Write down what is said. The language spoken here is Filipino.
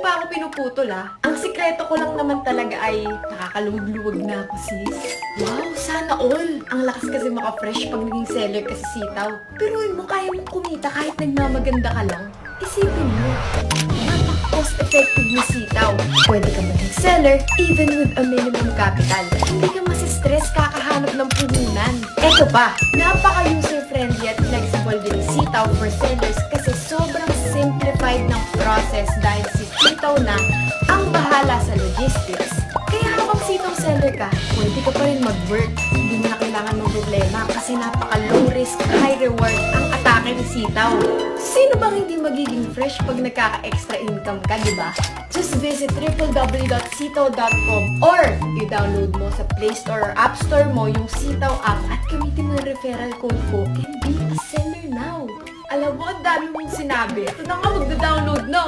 mo pa ako pinuputol Ang sikreto ko lang naman talaga ay nakakalumublugog na ako, sis. Wow, sana all. Ang lakas kasi maka-fresh pag naging seller kasi sitaw. Pero mo kaya mong kumita kahit nagmamaganda ka lang. Isipin mo, napaka-cost-effective na sitaw. Pwede ka maging seller even with a minimum capital. Hindi ka masistress kakahanap ng puhunan. Eto pa, napaka-user-friendly at flexible din yung sitaw for sellers kasi sobrang simplified ng process dahil si sitaw na ang bahala sa logistics. Kaya habang sitaw seller ka, pwede ka pa rin mag-work. Hindi mo na kailangan ng problema kasi napaka-low risk, high reward ang atake ni sitaw. Sino bang hindi magiging fresh pag nagkaka-extra income ka, di ba? Just visit www.sitaw.com or i-download mo sa Play Store or App Store mo yung Sitaw app at gamitin mo yung referral code ko and be a seller now. Alam mo, ang dami mong sinabi. Ito na nga, magda-download na